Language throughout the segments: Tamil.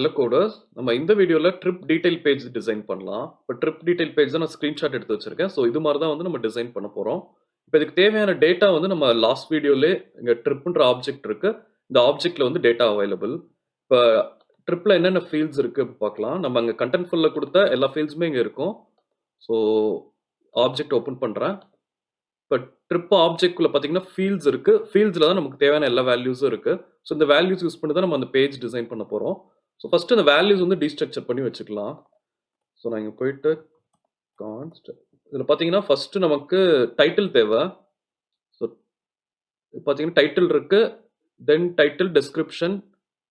ஹலோ கோடர்ஸ், நம்ம இந்த வீடியோவில் ட்ரிப் டீடைல் பேஜ் டிசைன் பண்ணலாம். இப்போ ட்ரிப் டீடைல் பேஜ் தான் நான் ஸ்க்ரீன்ஷாட் எடுத்து வச்சிருக்கேன். ஸோ இது மாதிரி தான் வந்து நம்ம டிசைன் பண்ண போகிறோம். இப்போ இதுக்கு தேவையான டேட்டா வந்து நம்ம லாஸ்ட் வீடியோலே இங்கே ட்ரிப்ன்ற ஆப்ஜெக்ட் இருக்கு. இந்த ஆப்ஜெக்ட்ல வந்து டேட்டா அவைலபிள். இப்போ ட்ரிப்ல என்னென்ன ஃபீல்ட்ஸ் இருக்கு பார்க்கலாம். நம்ம அங்கே கண்டென்ட்ஃபுல்ல கொடுத்த எல்லா ஃபீல்ட்ஸுமே இங்கே இருக்கும். ஸோ ஆப்ஜெக்ட் ஓப்பன் பண்ணுறேன். இப்போ ட்ரிப் ஆப்ஜெக்ட்குள்ள பார்த்தீங்கன்னா ஃபீல்ட்ஸ் இருக்கு. ஃபீல்ட்ஸில் தான் நமக்கு தேவையான எல்லா வேல்யூஸும் இருக்கு. ஸோ இந்த வேல்யூஸ் யூஸ் பண்ணி தான் நம்ம அந்த பேஜ் டிசைன் பண்ண போகிறோம். ஸோ ஃபர்ஸ்ட் அந்த வேல்யூஸ் வந்து டீஸ்ட்ரக்சர் பண்ணி வச்சுக்கலாம். ஸோ நான் இங்கே போயிட்டு கான்ஸ்ட் இதில் பார்த்தீங்கன்னா ஃபர்ஸ்ட் நமக்கு டைட்டில் தேவை. ஸோ பார்த்தீங்கன்னா டைட்டில் இருக்கு, then title, description,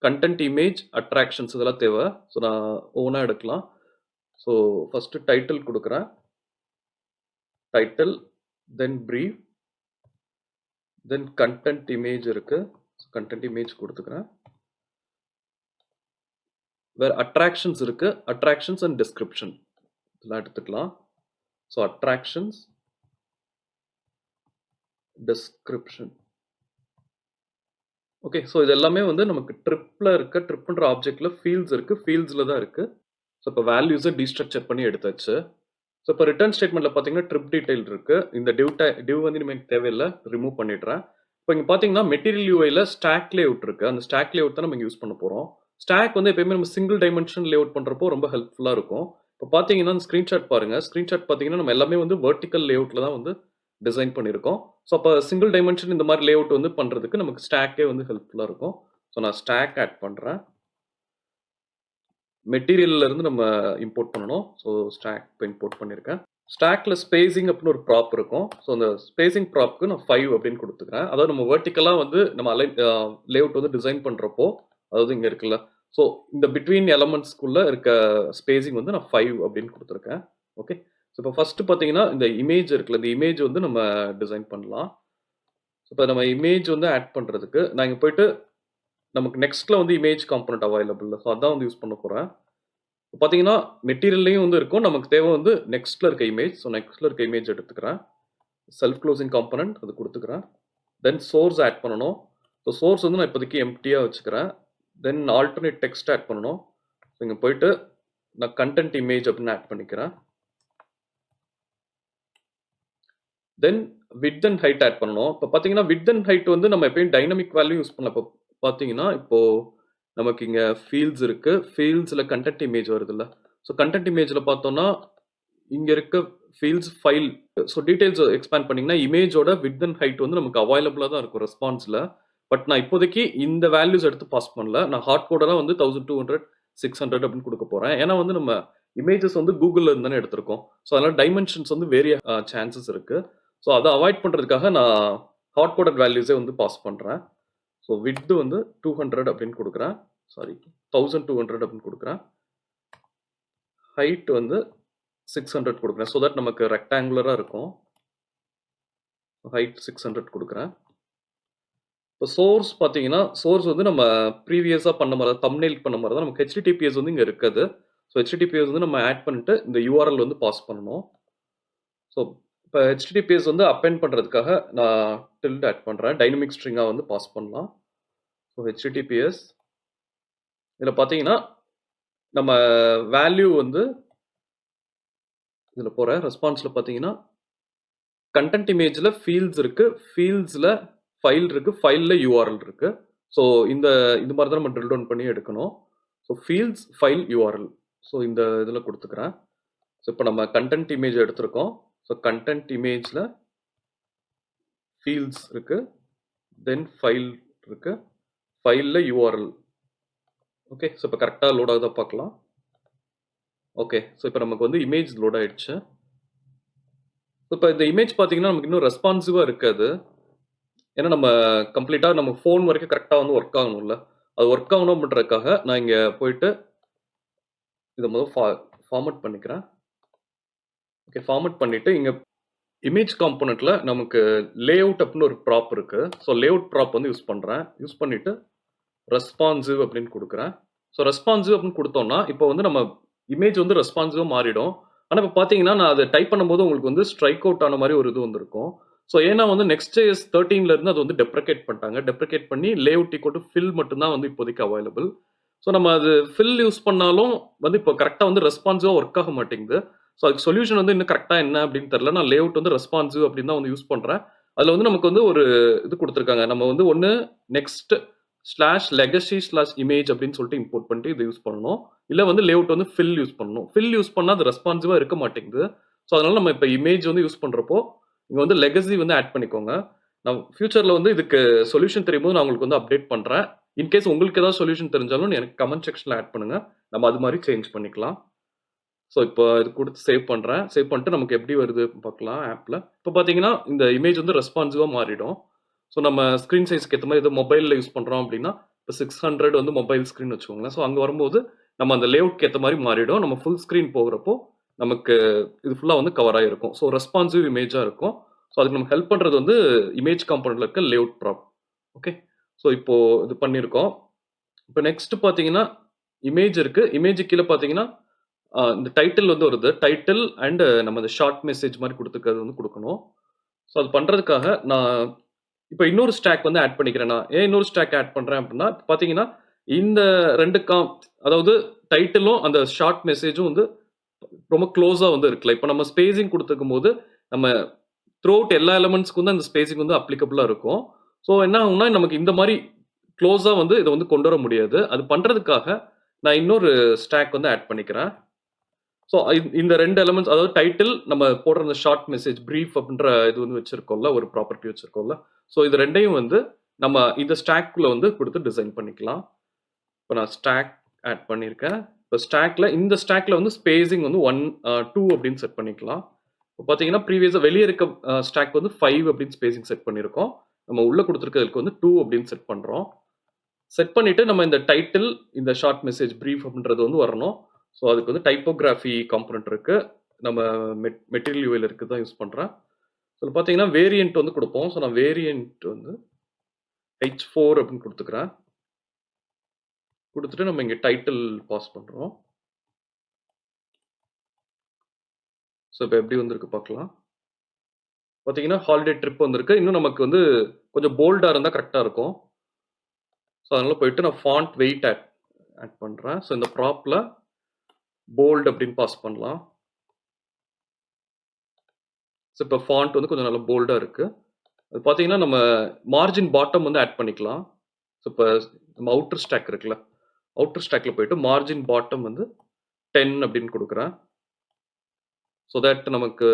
content, image, attractions இதெல்லாம் தேவை. ஸோ நான் ஒவ்வொன்றா எடுக்கலாம். ஸோ ஃபர்ஸ்ட் டைட்டில் கொடுக்குறேன், title, then brief, then content image இருக்கு. கண்டென்ட் இமேஜ் கொடுத்துக்கிறேன். வேற அட்ராக்ஷன்ஸ் இருக்கு, அட்ராக்ஷன்ஸ் அண்ட் டிஸ்கிரிப்ஷன் இதெல்லாம் எடுத்துக்கலாம். So attractions, description. Okay, so இது எல்லாமே வந்து நமக்கு ட்ரிப்ல இருக்க ட்ரிப்ன்ற ஆப்ஜெக்ட்ல ஃபீல்ட்ஸ் இருக்கு, ஃபீல்ட்ஸ்ல தான் இருக்கு. ஸோ இப்போ வேல்யூஸை டீஸ்ட்ரக்சர் பண்ணி எடுத்தாச்சு. ஸோ இப்போ ரிட்டர்ன் ஸ்டேட்மெண்ட்ல பார்த்தீங்கன்னா ட்ரிப் டீடைல் இருக்கு. இந்த டிவ் வந்து நமக்கு தேவையில்லை, ரிமூவ் பண்ணிடுறேன். இப்போ இங்கே பார்த்தீங்கன்னா மெட்டீரியல் யூஐல ஸ்டாக் லேஅவுட் இருக்கு. அந்த ஸ்டாக் லேஅவுட் தான் நம்ம யூஸ் பண்ண போகிறோம். ஸ்டாக் வந்து எப்பயுமே நம்ம சிங்கிள் டைமென்ஷன் லேஅவுட் பண்ணுறப்போ ரொம்ப ஹெல்ப்ஃபுல்லாக இருக்கும். இப்போ பார்த்தீங்கன்னா அந்த ஸ்க்ரீன்ஷாட் பாருங்க. ஸ்க்ரீன்ஷாட் பார்த்தீங்கன்னா நம்ம எல்லாமே வந்து வெர்டிக்கல் லேஅவுட்ல தான் வந்து டிசைன் பண்ணியிருக்கோம். ஸோ அப்போ சிங்கிள் டைமென்ஷன் இந்த மாதிரி லேஅவுட் வந்து பண்ணுறதுக்கு நமக்கு ஸ்டாக்கே வந்து ஹெல்ப்ஃபுல்லாக இருக்கும். ஸோ நான் ஸ்டாக் ஆட் பண்ணுறேன். மெட்டீரியல்ல இருந்து நம்ம இம்போர்ட் பண்ணணும். ஸோ ஸ்டாக் இப்போ இம்போர்ட் பண்ணியிருக்கேன். ஸ்டாக்ல ஸ்பேசிங் அப்படின்னு ஒரு ப்ராப் இருக்கும். ஸோ அந்த ஸ்பேசிங் ப்ராப்க்கு நான் 5 அப்படின்னு கொடுத்துக்கிறேன். அதாவது நம்ம வெர்டிக்கலாக வந்து நம்ம லேஅவுட் வந்து டிசைன் பண்ணுறப்போ, அதாவது இங்கே இருக்குல்ல, ஸோ இந்த பிட்வீன் எலமெண்ட்ஸ்குள்ள இருக்க ஸ்பேசிங் வந்து நான் 5 அப்படின்னு கொடுத்துருக்கேன். ஓகே, ஸோ இப்போ ஃபர்ஸ்ட் பார்த்தீங்கன்னா இந்த இமேஜ் இருக்குல்ல, இந்த இமேஜ் வந்து நம்ம டிசைன் பண்ணலாம். ஸோ இப்போ நம்ம இமேஜ் வந்து ஆட் பண்ணுறதுக்கு நான் இங்கே போயிட்டு நமக்கு நெக்ஸ்ட்ல வந்து இமேஜ் காம்பனண்ட் அவைலபிள். ஸோ அதான் வந்து யூஸ் பண்ண போகிறேன். பார்த்தீங்கன்னா மெட்டீரியல்லையும் வந்து இருக்கும், நமக்கு தேவை வந்து நெக்ஸ்ட்ல இருக்க இமேஜ். ஸோ நெக்ஸ்ட்ல இருக்க இமேஜ் எடுத்துக்கிறேன். செல்ஃப் க்ளோசிங் காம்பனண்ட் அது கொடுத்துக்கிறேன். தென் சோர்ஸ் ஆட் பண்ணணும். ஸோ சோர்ஸ் வந்து நான் இப்போதைக்கு எம்டியாக வச்சுக்கிறேன். தென் ஆல்டர்னேட் டெக்ஸ்ட் ஆட் பண்ணணும். ஸோ இங்கே போயிட்டு நான் கண்டென்ட் இமேஜ் அப்படின்னு ஆட் பண்ணிக்கிறேன். தென் விட்த் அண்ட் ஹைட் ஆட் பண்ணணும். இப்போ பார்த்தீங்கன்னா விட்த் அண்ட் ஹைட் வந்து நம்ம எப்பயும் டைனமிக் வேல்யூ யூஸ் பண்ணலாம். இப்போ பார்த்தீங்கன்னா இப்போ நமக்கு இங்கே ஃபீல்ட்ஸ் இருக்கு. ஃபீல்ட்ஸில் கண்டென்ட் இமேஜ் வருதுல்ல. ஸோ கண்டென்ட் இமேஜில் பார்த்தோம்னா இங்கே இருக்க fields file. So details expand பண்ணிங்கன்னா இமேஜோட விட்த் அண்ட் ஹைட் வந்து நமக்கு அவைலபிளாக தான் இருக்கும் ரெஸ்பான்ஸில். பட் நான் இப்போதைக்கு இந்த வேல்யூஸ் எடுத்து பாஸ் பண்ணல. நான் ஹார்ட் கோடெல்லாம் வந்து 1200, 600 அப்படின்னு கொடுக்க போகிறேன். ஏன்னா வந்து நம்ம இமேஜஸ் வந்து கூகுளில் இருந்து தானே எடுத்திருக்கோம். ஸோ அதனால் டைமென்ஷன்ஸ் வந்து வேரிய சான்சஸ் இருக்குது. ஸோ அதை அவாய்ட் பண்ணுறதுக்காக நான் ஹார்ட் கோடட் வேல்யூஸே வந்து பாஸ் பண்ணுறேன். ஸோ விட்த் வந்து 200 அப்படின்னு கொடுக்குறேன். சாரி, 1200 அப்படின்னு கொடுக்குறேன். ஹைட் வந்து 600 கொடுக்குறேன். ஸோ தட் நமக்கு ரெக்டாங்குலராக இருக்கும். ஹைட் 600 கொடுக்குறேன். இப்போ சோர்ஸ் பார்த்தீங்கன்னா சோர்ஸ் வந்து நம்ம ப்ரீவியஸாக பண்ண மாதிரி தான், தம்ப்நெயில் பண்ண மாதிரி தான். நமக்கு HTTPS வந்து இங்கே இருக்குது. ஸோ HTTPS வந்து நம்ம ஆட் பண்ணிட்டு இந்த URL வந்து பாஸ் பண்ணணும். ஸோ இப்போ HTTPS வந்து அப்பெண்ட் பண்ணுறதுக்காக நான் டில்ட் ஆட் பண்ணுறேன். டைனமிக் ஸ்ட்ரிங்காக வந்து பாஸ் பண்ணலாம். ஸோ HTTPS இதில் பார்த்தீங்கன்னா நம்ம வேல்யூ வந்து இதில் போகிற ரெஸ்பான்ஸில் பார்த்தீங்கன்னா கண்டென்ட் இமேஜில் ஃபீல்ட்ஸ் இருக்குது, ஃபீல்ட்ஸில் ஃபைல் இருக்குது, ஃபைலில் URL இருக்குது. ஸோ இது மாதிரி தான் நம்ம ட்ரில் டவுன் பண்ணி எடுக்கணும். So fields, file, URL. So இந்த இதில் கொடுத்துக்கிறேன். ஸோ இப்போ நம்ம கண்டென்ட் இமேஜ் எடுத்திருக்கோம். ஸோ கண்டென்ட் இமேஜில் ஃபீல்ட்ஸ் இருக்குது, தென் ஃபைல் இருக்குது, ஃபைலில் URL. ஓகே, ஸோ இப்போ கரெக்டாக லோட் ஆகுதா பார்க்கலாம். ஓகே, ஸோ இப்போ நமக்கு வந்து இமேஜ் லோட் ஆகிடுச்சு. இப்போ இந்த இமேஜ் பார்த்தீங்கன்னா நமக்கு இன்னும் ரெஸ்பான்சிவாக இருக்காது. ஏன்னா நம்ம கம்ப்ளீட்டாக நம்ம ஃபோன் வரைக்கும் கரெக்டாக வந்து ஒர்க் ஆகணும்ல. அது ஒர்க் ஆகணும் அப்படின்றதுக்காக நான் இங்கே போயிட்டு இதை முதல் ஃபார்மட் பண்ணிக்கிறேன். ஓகே, ஃபார்மட் பண்ணிவிட்டு இங்கே இமேஜ் காம்பனண்ட்டில் நமக்கு லேஅவுட் அப்படின்னு ஒரு ப்ராப் இருக்குது. ஸோ லேஅவுட் ப்ராப் வந்து யூஸ் பண்ணுறேன். யூஸ் பண்ணிவிட்டு ரெஸ்பான்சிவ் அப்படின்னு கொடுக்குறேன். ஸோ ரெஸ்பான்சிவ் அப்படின்னு கொடுத்தோம்னா இப்போ வந்து நம்ம இமேஜ் வந்து ரெஸ்பான்சிவாக மாறிடும். ஆனால் இப்போ பார்த்தீங்கன்னா நான் அதை டைப் பண்ணும்போது உங்களுக்கு வந்து ஸ்ட்ரைக் அவுட் ஆன மாதிரி ஒரு இது வந்துருக்கும். ஸோ ஏன்னா வந்து Next JS 13 இருந்து அது வந்து டெப்ரிகேட் பண்ணிட்டாங்க. டெப்ரிகேட் பண்ணி லேஅவுட் ஈக்குவல் டு ஃபில் மட்டும்தான் வந்து இப்போதைக்கு அவைலபிள். ஸோ நம்ம அது ஃபில் யூஸ் பண்ணாலும் வந்து இப்போ கரெக்டாக வந்து ரெஸ்பான்சிவாக ஒர்க் ஆக மாட்டேங்குது. ஸோ அதுக்கு சொல்யூஷன் வந்து இன்னும் கரெக்டாக என்ன அப்படின்னு தெரியல. நான் லேஅவுட் வந்து ரெஸ்பான்சிவ் அப்படின்னு தான் வந்து யூஸ் பண்ணுறேன். அதில் வந்து நமக்கு வந்து ஒரு இது கொடுத்துருக்காங்க. நம்ம வந்து ஒன்று next slash legacy slash image அப்படின்னு சொல்லிட்டு இம்போர்ட் பண்ணிட்டு இதை யூஸ் பண்ணணும். இல்லை வந்து லேஅவுட் வந்து ஃபில் யூஸ் பண்ணணும். ஃபில் யூஸ் பண்ணால் அது ரெஸ்பான்சிவாக இருக்க மாட்டேங்குது. ஸோ அதனால நம்ம இப்போ இமேஜ் வந்து யூஸ் பண்ணுறப்போ இங்கே வந்து லெகசி வந்து ஆட் பண்ணிக்கோங்க. நான் ஃபியூச்சரில் வந்து இதுக்கு சொல்யூஷன் தெரியும்போது நான் உங்களுக்கு வந்து அப்டேட் பண்ணுறேன். இன்கேஸ் உங்களுக்கு ஏதாவது சொல்யூஷன் தெரிஞ்சாலும் எனக்கு கமெண்ட் செக்ஷனில் ஆட் பண்ணுங்க. நம்ம அது மாதிரி சேஞ்ச் பண்ணிக்கலாம். ஸோ இப்போ இது கொடுத்து சேவ் பண்ணுறேன். சேவ் பண்ணிட்டு நமக்கு எப்படி வருது பார்க்கலாம் ஆப்பில். இப்போ பார்த்தீங்கன்னா இந்த இமேஜ் வந்து ரெஸ்பான்சிவாக மாறிடும். ஸோ நம்ம ஸ்க்ரீன் சைஸ்க்கு ஏற்ற மாதிரி ஏதோ மொபைலில் யூஸ் பண்ணுறோம் அப்படின்னா இப்போ 600 வந்து மொபைல் ஸ்க்ரீன் வச்சுக்கோங்களேன். ஸோ அங்கே வரும்போது நம்ம அந்த லேஅவுட்க்கு ஏற்ற மாதிரி மாறிடும். நம்ம ஃபுல் ஸ்க்ரீன் போகிறப்போ நமக்கு இது ஃபுல்லாக வந்து கவர் ஆகிருக்கும். ஸோ ரெஸ்பான்சிவ் இமேஜாக இருக்கும். ஸோ அதுக்கு நம்ம ஹெல்ப் பண்ணுறது வந்து இமேஜ் காம்பனண்ட்ல இருக்க லேஅவுட் ப்ராப். ஓகே, ஸோ இப்போ இது பண்ணியிருக்கோம். இப்போ நெக்ஸ்ட் பார்த்தீங்கன்னா இமேஜ் இருக்கு. இமேஜ் கீழே பார்த்தீங்கன்னா இந்த டைட்டில் வந்து வருது. டைட்டில் அண்ட் நம்ம இந்த ஷார்ட் மெசேஜ் மாதிரி கொடுத்துருக்கிறது வந்து கொடுக்கணும். ஸோ அது பண்ணுறதுக்காக நான் இப்போ இன்னொரு ஸ்டாக் வந்து ஆட் பண்ணிக்கிறேன். நான் ஏன் இன்னொரு ஸ்டாக் ஆட் பண்ணுறேன் அப்படின்னா பார்த்தீங்கன்னா இந்த ரெண்டு அதாவது டைட்டிலும் அந்த ஷார்ட் மெசேஜும் வந்து ரொம்ப க்ளோஸாக வந்து இருக்குல்ல. இப்போ நம்ம ஸ்பேசிங் கொடுத்துருக்கும் போது நம்ம த்ரூ அவுட் எல்லா எலமெண்ட்ஸ்க்கும் தான் இந்த ஸ்பேசிங் வந்து அப்ளிகபிளாக இருக்கும். ஸோ என்ன ஆகும்னா நமக்கு இந்த மாதிரி க்ளோஸாக வந்து இதை வந்து கொண்டு வர முடியாது. அது பண்ணுறதுக்காக நான் இன்னொரு ஸ்டாக் வந்து ஆட் பண்ணிக்கிறேன். ஸோ இந்த ரெண்டு எலமெண்ட்ஸ், அதாவது டைட்டில் நம்ம போடுற அந்த ஷார்ட் மெசேஜ் பிரீஃப் அப்படின்ற இது வந்து வச்சிருக்கோம்ல, ஒரு ப்ராப்பர்ட்டி வச்சிருக்கோம்ல. ஸோ இது ரெண்டையும் வந்து நம்ம இந்த ஸ்டாக்ல வந்து கொடுத்து டிசைன் பண்ணிக்கலாம். இப்போ நான் ஸ்டாக் ஆட் பண்ணியிருக்கேன். இப்போ ஸ்டாக்ல இந்த ஸ்டாக்ல வந்து ஸ்பேசிங் வந்து 1 2 அப்படின்னு செட் பண்ணிக்கலாம். இப்போ பார்த்தீங்கன்னா ப்ரீவியஸாக வெளியே இருக்க ஸ்டாக் வந்து 5 அப்படின்னு ஸ்பேசிங் செட் பண்ணியிருக்கோம். நம்ம உள்ள கொடுத்துருக்கிறதுக்கு வந்து 2 அப்படின்னு செட் பண்ணுறோம். செட் பண்ணிட்டு நம்ம இந்த டைட்டில் இந்த ஷார்ட் மெசேஜ் பிரீஃப் அப்படின்றது வந்து வரணும். ஸோ அதுக்கு வந்து டைப்போகிராஃபி காம்பனண்ட் இருக்கு. நம்ம மெட்டீரியல் யூஐல இருக்கு தான் யூஸ் பண்ணுறேன். ஸோ பார்த்தீங்கன்னா வேரியன்ட் வந்து கொடுப்போம். ஸோ நான் வேரியன்ட் வந்து H4 அப்படின்னு கொடுத்துக்கிறேன். கொடுத்துட்டு நம்ம இங்கே டைட்டில் பாஸ் பண்ணுறோம். ஸோ இப்போ எப்படி வந்திருக்கு பார்க்கலாம். பார்த்தீங்கன்னா ஹாலிடே ட்ரிப் வந்திருக்கு. இன்னும் நமக்கு வந்து கொஞ்சம் போல்டாக இருந்தால் கரெக்டாக இருக்கும். ஸோ அதனால போயிட்டு நான் ஃபாண்ட் வெயிட் ஆட் பண்ணுறேன். ஸோ இந்த ப்ராப்ல போல்ட் அப்படின்னு பாஸ் பண்ணலாம். ஸோ இப்போ ஃபாண்ட் வந்து கொஞ்சம் நல்லா போல்டாக இருக்கு. அது பார்த்தீங்கன்னா நம்ம மார்ஜின் பாட்டம் வந்து ஆட் பண்ணிக்கலாம். ஸோ இப்போ நம்ம அவுட்டர் ஸ்டாக் இருக்குல்ல, அவுட்டர் ஸ்டாக்ல போயிட்டு மார்ஜின் பாட்டம் வந்து 10 அப்படின்னு கொடுக்குறேன். ஸோ தட் நமக்கு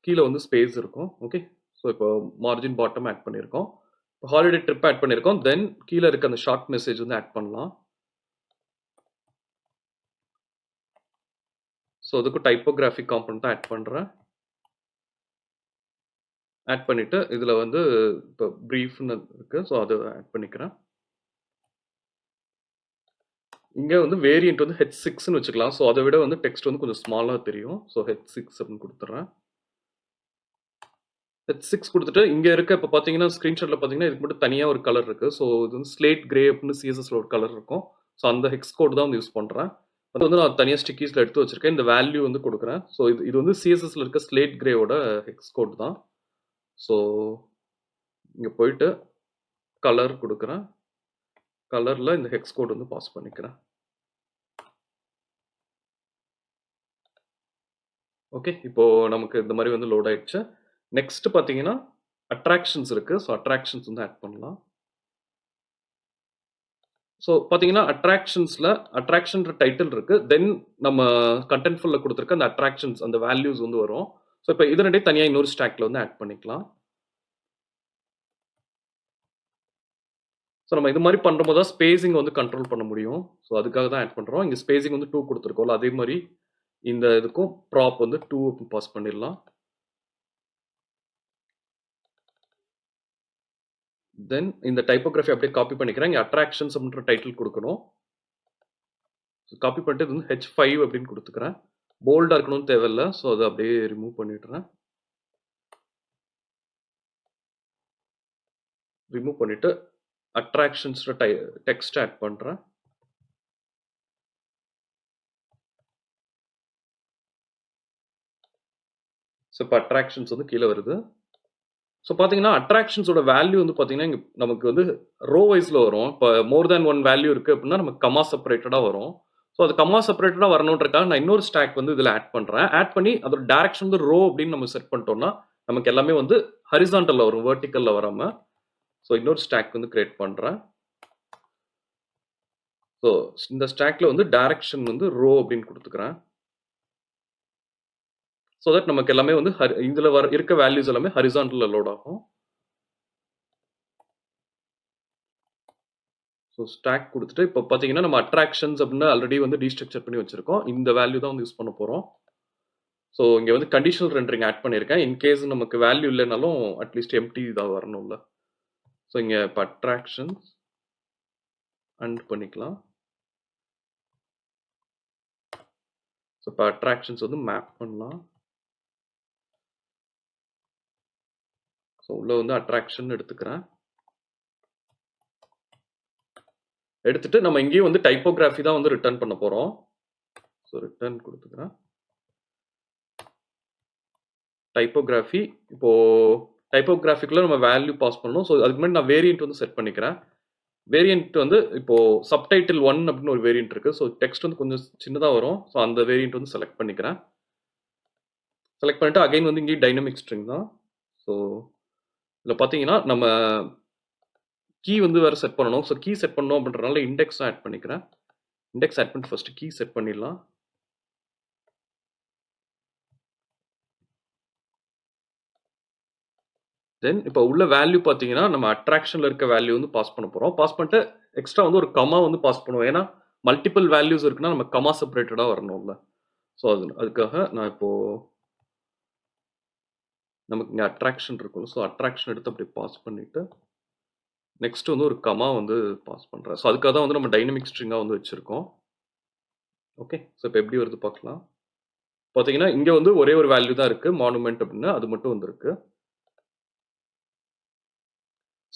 கீழே வந்து ஸ்பேஸ் இருக்கும். ஓகே, ஸோ இப்போ மார்ஜின் பாட்டம் ஆட் பண்ணியிருக்கோம். இப்போ ஹாலிடே ட்ரிப் ஆட் பண்ணியிருக்கோம். தென் கீழே இருக்க அந்த ஷார்ட் மெசேஜ் வந்து ஆட் பண்ணலாம். ஸோ அதுக்கு டைப்போகிராஃபிக் காம்பனண்ட் தான் ஆட் பண்ணுறேன். ஆட் பண்ணிட்டு இதில் வந்து இப்போ ப்ரீஃப்னு இருக்கு. ஸோ அதை ஆட் பண்ணிக்கிறேன். இங்கே வந்து வேரியன்ட் வந்து H6ன்னு வச்சுக்கலாம். ஸோ அதை விட வந்து டெக்ஸ்ட் வந்து கொஞ்சம் ஸ்மாலாக தெரியும். ஸோ H6 அப்படின்னு கொடுத்துட்றேன். H6 கொடுத்துட்டு இங்கே இருக்க இப்போ பார்த்தீங்கன்னா ஸ்க்ரீன்ஷாட்டில் பார்த்தீங்கன்னா இதுக்கு மட்டும் தனியாக ஒரு கலர் இருக்குது. ஸோ இது வந்து ஸ்லேட் கிரே அப்படின்னு CSSல ஒரு கலர் இருக்கும். ஸோ அந்த ஹெக்ஸ் கோட் தான் வந்து யூஸ் பண்ணுறேன். அது வந்து நான் தனியாக ஸ்டிக்கீஸில் எடுத்து வச்சிருக்கேன். இந்த வேல்யூ வந்து கொடுக்குறேன். ஸோ இது வந்து CSSல இருக்க ஸ்லேட் கிரேவோட ஹெக்ஸ் கோட் தான். ஸோ இங்கே போயிட்டு கலர் கொடுக்குறேன். கலரில் இந்த ஹெக்ஸ் கோட் வந்து பாஸ் பண்ணிக்கிறேன். ஓகே, இப்போ நமக்கு இந்த மாதிரி வந்து லோட் ஆயிடுச்சு. நெக்ஸ்ட் பார்த்தீங்கன்னா அட்ராக்ஷன்ஸ் இருக்கு. ஸோ அட்ராக்ஷன்ஸ் வந்து ஆட் பண்ணலாம். ஸோ பார்த்தீங்கன்னா அட்ராக்ஷன்ஸ்ல அட்ராக்ஷன்ற டைட்டில் இருக்கு. தென் நம்ம கண்டென்ட்ஃபுல்ல கொடுத்துருக்க அந்த அட்ராக்ஷன்ஸ் அந்த வேல்யூஸ் வந்து வரும். ஸோ இப்போ இது ரெண்டையும் தனியாக இன்னொரு ஸ்டாக்ல வந்து ஆட் பண்ணிக்கலாம். ஸோ நம்ம இது மாதிரி பண்ணும்போது தான் ஸ்பேசிங் வந்து கண்ட்ரோல் பண்ண முடியும். ஸோ அதுக்காக தான் ஆட் பண்ணுறோம். இங்கே ஸ்பேசிங் வந்து 2 கொடுத்துருக்கோம்ல, அதே மாதிரி இந்த இதுக்கும் ப்ராப் வந்து 2 பாஸ் பண்ணிடலாம். தென் இந்த டைப்போகிராஃபி அப்படியே காப்பி பண்ணிக்கிறேன். இங்கே அட்ராக்ஷன்ஸ் அப்படின்ற டைட்டில் கொடுக்கணும். காப்பி பண்ணிட்டு இது வந்து H5 அப்படின்னு கொடுத்துக்கிறேன். போல்டாக இருக்கணும்னு தேவையில்லை. ஸோ அதை அப்படியே ரிமூவ் பண்ணிடுறேன். ரிமூவ் பண்ணிட்டு அட்ராக்ஷன்ஸ் டெக்ஸ்ட் ஆட் பண்ணுறேன். ஸோ இப்போ அட்ராக்ஷன்ஸ் வந்து கீழே வருது. ஸோ பார்த்தீங்கன்னா, அட்ராக்ஷன்ஸோட வேல்யூ வந்து பார்த்தீங்கன்னா, இங்க நமக்கு வந்து ரோ வைஸ்ல வரும். இப்ப மோர் தேன் 1 வேல்யூ இருக்கு அப்டின்னா, நமக்கு கமா செப்பரேட்டடா வரும். ஸோ அது கமா செப்பரேட்டடா வரணுன்றதுக்காக நான் இன்னொரு ஸ்டாக் வந்து இதுல ஆட் பண்றேன். ஆட் பண்ணி அதோட டைரக்ஷன் வந்து ரோ அப்டின்னு நம்ம செட் பண்ணிட்டோம்னா, நமக்கு எல்லாமே வந்து ஹாரிசான்டல்ல வரும். வெர்டிகல்ல வராம. ஸோ இன்னொரு ஸ்டாக் வந்து கிரியேட் பண்றேன். ஸோ இந்த ஸ்டாக்ல வந்து டைரக்ஷன் வந்து ரோ அப்டின்னு குடுத்துக்கிறேன். ஸோ தட் நமக்கு எல்லாமே வந்து இதுல இருக்க வேல்யூஸ் எல்லாமே ஹாரிசான்டல்ல லோட் ஆகும். ஸோ ஸ்டாக் குடுத்துட்டு, இப்போ பார்த்தீங்கன்னா, நம்ம அட்ராக்ஷன்ஸ் அப்டின்னு ஆல்ரெடி வந்து டீஸ்ட்ரக்சர் பண்ணி வச்சிருக்கோம். இந்த வேல்யூ தான் வந்து யூஸ் பண்ண போறோம். ஸோ இங்க வந்து கண்டிஷனல் ரெண்டரிங் ஆட் பண்ணியிருக்கேன். இன் கேஸ் நமக்கு வேல்யூ இல்லனாலும் அட்லீஸ்ட் எம்ப்டி தான் வரணும்ல. ஸோ இங்க இப்போ அட்ராக்ஷன்ஸ் அண்ட் பண்ணிக்கலாம். ஸோ இப்போ அட்ராக்ஷன்ஸ் வந்து மேப் பண்ணலாம். ஸோ உள்ள வந்து அட்ராக்ஷன் எடுத்துக்கிறேன். எடுத்துட்டு நம்ம இங்கேயும் வந்து டைப்போகிராஃபி தான் வந்து ரிட்டர்ன் பண்ண போறோம். So return குடுத்துக்கிறேன். டைப்போகிராஃபி இப்போ டைப்போகிராஃபிக்குள்ள நம்ம வேல்யூ பாஸ் பண்ணணும். ஸோ அதுக்கு முன்னாடி நான் வேரியன்ட் வந்து செட் பண்ணிக்கிறேன். வேரியன்ட் வந்து இப்போ சப்டைட்டில் 1 அப்படின்னு ஒரு வேரியன்ட் இருக்கு. ஸோ டெக்ஸ்ட் வந்து கொஞ்சம் சின்னதா வரும். ஸோ அந்த வேரியன்ட் வந்து செலக்ட் பண்ணிக்கிறேன். செலக்ட் பண்ணிட்டு அகைன் வந்து இங்கே டைனமிக் ஸ்ட்ரிங் தான். ஸோ இதில் பார்த்தீங்கன்னா நம்ம கீ வந்து வேற செட் பண்ணணும். ஸோ கீ செட் பண்ணணும் அப்படின்றனால இண்டெக்ஸ் ஆட் பண்ணிக்கிறேன். இண்டெக்ஸ் ஆட் பண்ணிட்டு ஃபர்ஸ்ட் கீ செட் பண்ணிடலாம். தென் இப்போ உள்ள வேல்யூ பார்த்தீங்கன்னா நம்ம அட்ராக்ஷன்ல இருக்க வேல்யூ வந்து பாஸ் பண்ண போறோம். பாஸ் பண்ணிட்டு எக்ஸ்ட்ரா வந்து ஒரு கமா வந்து பாஸ் பண்ணுவோம். ஏன்னா மல்டிபிள் வேல்யூஸ் இருக்குன்னா நம்ம கமா செப்பரேட்டடா வரணும்ல. ஸோ அதுக்காக நான் இப்போ நமக்கு இங்கே அட்ராக்ஷன் இருக்கும். ஸோ அட்ராக்ஷன் எடுத்து அப்படி பாஸ் பண்ணிட்டு நெக்ஸ்ட் வந்து ஒரு கமா வந்து பாஸ் பண்றேன். ஸோ அதுக்காக தான் வந்து நம்ம டைனமிக் ஸ்ட்ரிங்கா வந்து வச்சிருக்கோம். ஓகே. ஸோ இப்போ எப்படி வருது பார்க்கலாம். பார்த்தீங்கன்னா இங்க வந்து ஒரே ஒரு வேல்யூ தான் இருக்கு. மானுமென்ட் அப்படின்னு அது மட்டும் வந்திருக்கு.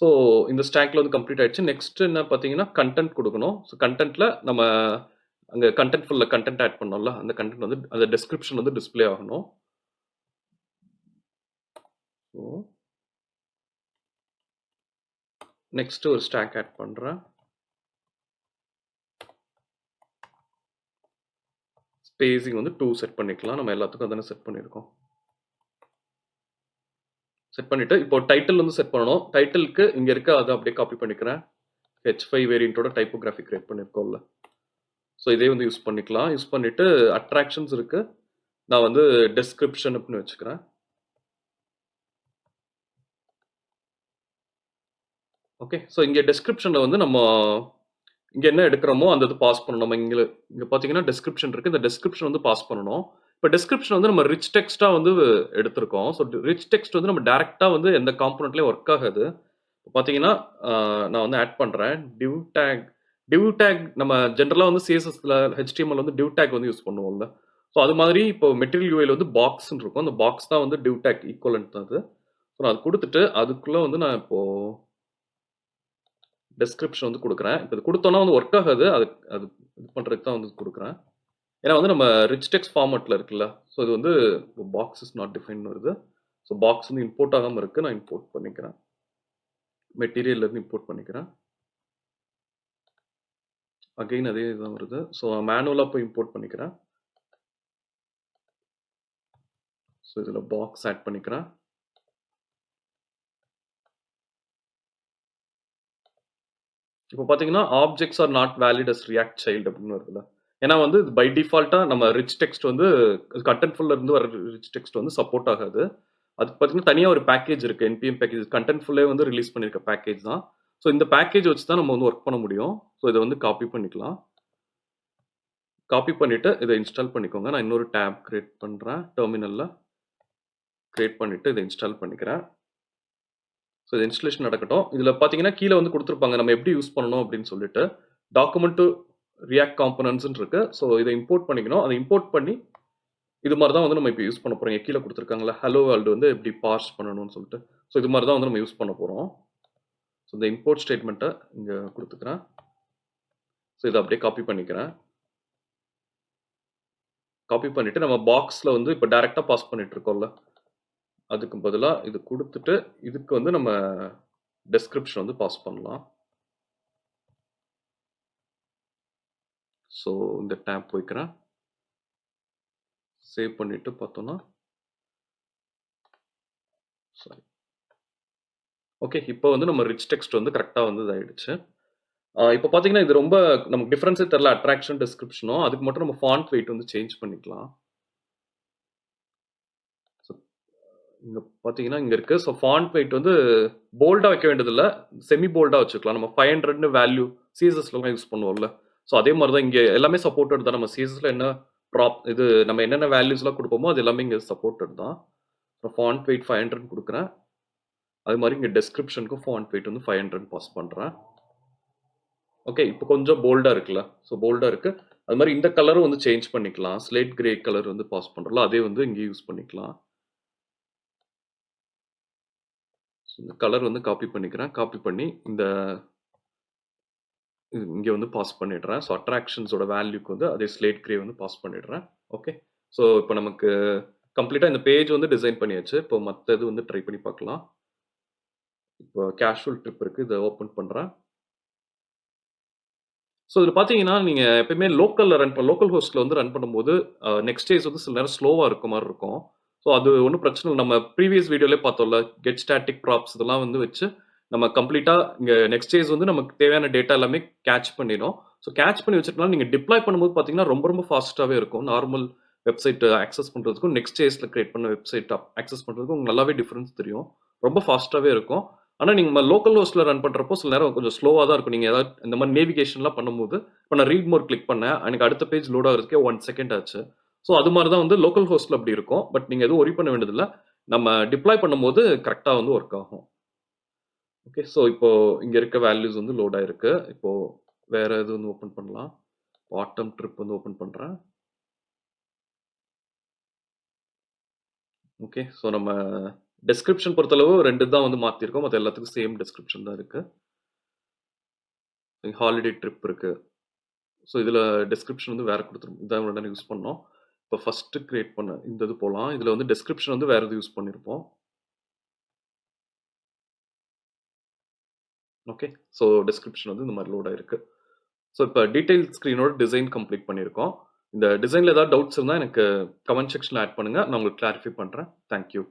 ஸோ இந்த ஸ்டாக்ல வந்து கம்ப்ளீட் ஆயிடுச்சு. நெக்ஸ்ட் என்ன பார்த்தீங்கன்னா கன்டென்ட் கொடுக்கணும். ஸோ கன்டென்ட்ல நம்ம அங்க கன்டென்ட்ஃபுல்ல கன்டென்ட் ஆட் பண்ணோம்ல, அந்த கன்டென்ட் வந்து அந்த டிஸ்கிரிப்ஷன் வந்து டிஸ்ப்ளே ஆகணும். ஸோ நெக்ஸ்ட் ஒரு ஸ்டாக் ஆட் பண்றேன். ஸ்பேசிங் வந்து 2 செட் பண்ணிக்கலாம். நம்ம எல்லாத்துக்கும் அதானே செட் பண்ணியிருக்கோம். செட் பண்ணிட்டு இப்போ டைட்டில் வந்து செட் பண்ணணும். டைட்டிலுக்கு இங்க இருக்க அதை அப்படியே காப்பி பண்ணிக்கிறேன். H5 வேரியன்ட்டோட டைப்போகிராஃபி கிரியேட் பண்ணியிருக்கோம்ல. ஸோ இதே வந்து யூஸ் பண்ணிக்கலாம். யூஸ் பண்ணிட்டு அட்ராக்ஷன்ஸ் இருக்கு. நான் வந்து டெஸ்கிரிப்ஷன் அப்படின்னு வச்சுக்கிறேன். ஓகே. ஸோ இங்க டெஸ்கிரிப்ஷன்ல வந்து நம்ம இங்க என்ன எடுக்கிறோமோ அந்த இது பாஸ் பண்ணணும். நம்ம இங்க பார்த்தீங்கன்னா டெஸ்கிரிப்ஷன் இருக்கு. இந்த டெஸ்கிரிப்ஷன் வந்து பாஸ் பண்ணணும். இப்போ டெஸ்கிரிப்ஷன் வந்து நம்ம ரிச் டெக்ஸ்ட்டா வந்து எடுத்திருக்கோம். ஸோ ரிச் டெக்ஸ்ட் வந்து நம்ம டைரக்ட்டா வந்து எந்த காம்போனன்ட்லயும் ஒர்க் ஆகாது. இப்போ பார்த்தீங்கன்னா, நான் வந்து ஆட் பண்றேன். டிவ் டேக் நம்ம ஜெனரலா வந்து CSSல HTML வந்து டிவ் டேக் வந்து யூஸ் பண்ணுவோம்ல. ஸோ அது மாதிரி இப்போ மெட்டீரியல் UIல வந்து பாக்ஸ்ன்னு இருக்கும். அந்த பாக்ஸ் தான் வந்து டிவ் டேக் ஈக்குவலன்ட் தான் அது. ஸோ நான் அது குடுத்துட்டு அதுக்குள்ள வந்து நான் இப்போ டெஸ்கிரிப்ஷன் வந்து குடுக்குறேன். இப்ப இது குடுத்தோம்னா வந்து ஒர்க் ஆகாது. அது அது இது பண்றதுக்கு தான் வந்து குடுக்குறேன். ஏன்னா வந்து நம்ம ரிச் டெக்ஸ்ட் ஃபார்மட்ல இருக்குல்ல. ஸோ இது வந்து பாக்ஸ் இஸ் நாட் டிஃபைன்ட் வருது. ஸோ பாக்ஸ் வந்து இம்போர்ட் ஆகாம இருக்கு. நான் இம்போர்ட் பண்ணிக்கிறேன். மெட்டீரியல்ல இருந்து இம்போர்ட் பண்ணிக்கிறேன். அகைன் அதே இதுதான் வருது. ஸோ மேனுவலா போய் இம்போர்ட் பண்ணிக்கிறேன். ஸோ இதுல பாக்ஸ் ஆட் பண்ணிக்கிறேன். இப்போ பார்த்தீங்கன்னா, objects are not valid as React child அப்படின்னு வருதுல்ல. ஏன்னா வந்து பை டிஃபால்ட்டா நம்ம ரிச் டெக்ஸ்ட் வந்து கண்டென்ட்ஃபுல்ல இருந்து வர ரிச் டெக்ஸ்ட் வந்து சப்போர்ட் ஆகாது. அதுக்கு பார்த்தீங்கன்னா தனியா ஒரு பேக்கேஜ் இருக்கு. NPM பேக்கேஜ் கண்டென்ட்ஃபுல்லே வந்து ரிலீஸ் பண்ணியிருக்க பேக்கேஜ் தான். ஸோ இந்த பேக்கேஜ் வச்சு தான் நம்ம வந்து ஒர்க் பண்ண முடியும். ஸோ இதை வந்து காப்பி பண்ணிக்கலாம். காப்பி பண்ணிட்டு இதை இன்ஸ்டால் பண்ணிக்கோங்க. நான் இன்னொரு டேப் கிரியேட் பண்றேன். டெர்மினல்ல கிரியேட் பண்ணிட்டு இதை இன்ஸ்டால் பண்ணிக்கிறேன். ஸோ இது இன்ஸ்டலேஷன் நடக்கட்டும். இதில் பார்த்தீங்கன்னா கீழே வந்து கொடுத்துருப்பாங்க நம்ம எப்படி யூஸ் பண்ணணும் அப்படின்னு சொல்லிட்டு டாக்குமெண்ட் டு ரியாக்ட் காம்பனன்ட்ஸ்ன்னு இருக்கு. ஸோ இதை இம்போர்ட் பண்ணிக்கணும். அதை இம்போர்ட் பண்ணி இது மாதிரி தான் வந்து நம்ம இப்போ யூஸ் பண்ண போறோம். கீழே கொடுத்துருக்காங்களா ஹலோ வேர்ல்டு வந்து எப்படி பார்ஸ் பண்ணணும்னு சொல்லிட்டு. ஸோ இது மாதிரி தான் வந்து நம்ம யூஸ் பண்ண போறோம். ஸோ இந்த இம்போர்ட் ஸ்டேட்மெண்ட்டை இங்கே கொடுத்துக்கிறேன். ஸோ இதை அப்படியே காப்பி பண்ணிக்கிறேன். காப்பி பண்ணிட்டு நம்ம பாக்ஸில் வந்து இப்போ டைரெக்டாக பாஸ் பண்ணிட்டு இருக்கோம்ல அதுக்கு பதிலா இது குடுத்துட்டு, இதுக்கு வந்து நம்ம டிஸ்கிரிப்ஷன் வந்து பாஸ் பண்ணலாம். ஸோ இந்த டேப் போய்க்கிறேன். சேவ் பண்ணிட்டு பார்த்தோம்னா சாரி. ஓகே. இப்போ வந்து நம்ம ரிச் டெக்ஸ்ட் வந்து கரெக்ட்டா வந்து இதாயிடுச்சு. இப்போ பார்த்தீங்கன்னா, இது ரொம்ப நமக்கு டிஃபரன்ஸே தெரியல. அட்ராக்ஷன், டிஸ்கிரிப்ஷனும். அதுக்கு மட்டும் நம்ம ஃபாண்ட் வெயிட் வந்து சேஞ்ச் பண்ணிக்கலாம். ஸோ இங்க பார்த்தீங்கன்னா, இங்க இருக்கு. ஸோ ஃபாண்ட் வெயிட் வந்து போல்டா வைக்க வேண்டியதில்ல. செமி போல்டா வச்சுக்கலாம். நம்ம 500ன்னு வேல்யூ சிஎஸ்எஸ்லலாம் யூஸ் பண்ணுவோம்ல. ஸோ அதே மாரி தான் இங்க எல்லாமே சப்போர்ட்டட் தான். நம்ம சிஎஸ்எஸ்ல என்ன இது நம்ம என்னென்ன வேல்யூஸ்லாம் குடுப்போமோ, அது எல்லாமே இங்க சப்போர்ட்டட் தான். ஃபாண்ட் வெயிட் 500 குடுக்குறேன். அது மாரி இங்க டிஸ்கிரிப்ஷனுக்கும் ஃபாண்ட் வெயிட் வந்து 500 பாஸ் பண்றேன். ஓகே. இப்போ கொஞ்சம் போல்டா இருக்குல்ல. ஸோ போல்டா இருக்கு. அது மாரி இந்த கலரும் வந்து சேஞ்ச் பண்ணிக்கலாம். ஸ்லேட் கிரே கலர் வந்து பாஸ் பண்றோம்ல, அதே வந்து இங்க யூஸ் பண்ணிக்கலாம். ஸோ இந்த கலர் வந்து காப்பி பண்ணிக்கிறேன். காப்பி பண்ணி இங்க வந்து பாஸ் பண்ணிடுறேன். ஸோ அட்ராக்ஷன்ஸோட வேல்யூக்கு வந்து அதே ஸ்லேட் கிரே வந்து பாஸ் பண்ணிடுறேன். ஓகே. ஸோ இப்போ நமக்கு கம்ப்ளீட்டா இந்த பேஜ் வந்து டிசைன் பண்ணியாச்சு. இப்போ மத்த இது வந்து ட்ரை பண்ணி பார்க்கலாம். இப்போ கேஷுவல் ட்ரிப் இருக்கு. இத ஓப்பன் பண்றேன். ஸோ இதில பார்த்தீங்கன்னா, நீங்க எப்பயுமே லோக்கல் ஹோஸ்ட்ல வந்து ரன் பண்ணும்போது, நெக்ஸ்ட் டேஸ் வந்து சில நேரம் ஸ்லோவா இருக்க மாரி இருக்கும். ஸோ அது ஒண்ணும் பிரச்சனை இல்ல. நம்ம ப்ரீவியஸ் வீடியோலயே பார்த்தோம்ல. கெட் ஸ்டாட்டிக் ப்ராப்ஸ் இதெல்லாம் வந்து வச்சு, நம்ம கம்ப்ளீட்டா இங்க நெக்ஸ்ட் டேஸ் வந்து நமக்கு தேவையான டேட்டா எல்லாமே கேட்ச் பண்ணிடும். ஸோ கேட்ச் பண்ணி வச்சுட்டனால நீங்க டிப்ளாய் பண்ணும்போது பார்த்தீங்கன்னா, ரொம்ப ரொம்ப ஃபாஸ்ட்டாவே இருக்கும். நார்மல் வெப்சைட் ஆக்சஸ் பண்றதுக்கும், நெக்ஸ்ட் டேஸ்ல கிரியேட் பண்ண வெப்சைட் ஆக்சஸ் பண்றதுக்கும் உங்களுக்கு நல்லாவே டிஃபரன்ஸ் தெரியும். ரொம்ப ஃபாஸ்ட்டாவே இருக்கும். ஆனா, நீங்க லோக்கல் ஹோஸ்ட்ல ரன் பண்றப்போ சில நேரம் கொஞ்சம் ஸ்லோவா தான் இருக்கும். நீங்க ஏதாவது இந்த மாரி நேவிகேஷன்லாம் பண்ணும்போது, இப்ப நான் ரீட் மோர் கிளிக் பண்ணேன். எனக்கு அடுத்த பேஜ் லோட் ஆகுறதுக்கே 1 செகண்ட் ஆச்சு. ஸோ அது மாரி தான் வந்து லோக்கல் ஹோஸ்ட்ல அப்படி இருக்கும். பட் நீங்க எதுவும் வொரி பண்ண வேண்டியதில்ல. நம்ம டிப்ளாய் பண்ணும்போது கரெக்ட்டா வந்து வொர்க் ஆகும். ஓகே. ஸோ இப்போ இங்க இருக்க வேல்யூஸ் வந்து லோட் ஆயிருக்கு. இப்போ வேற இது வந்து ஓப்பன் பண்ணலாம். பாட்டம் ட்ரிப் வந்து ஓப்பன் பண்றேன். ஓகே. ஸோ நம்ம டிஸ்கிரிப்ஷன் பொறுத்தளவு 2 தான் வந்து மாத்தியிருக்கோம். மத்த எல்லாத்துக்கும் சேம் டிஸ்கிரிப்ஷன் தான் இருக்கு. ஹாலிடே ட்ரிப் இருக்கு. ஸோ இதில டிஸ்கிரிப்ஷன் வந்து வேற குடுத்துரும். இதான் இவ்வளோ நேரம் யூஸ் பண்ணோம். இப்போ ஃபர்ஸ்ட்டு கிரியேட் பண்ண இந்த இது போலாம். இதில வந்து டிஸ்கிரிப்ஷன் வந்து வேற எதுவும் யூஸ் பண்ணியிருப்போம். ஓகே. ஸோ டிஸ்கிரிப்ஷன் வந்து இந்த மாரி லோட் ஆயிருக்கு. ஸோ இப்ப டீட்டெயில் ஸ்க்ரீனோட டிசைன் கம்ப்ளீட் பண்ணியிருக்கோம். இந்த டிசைன்ல ஏதாவது டவுட்ஸ் இருந்தா எனக்கு கமெண்ட் செக்ஷன்ல ஆட் பண்ணுங்க. நான் உங்களுக்கு கிளாரிஃபை பண்றேன். Thank you.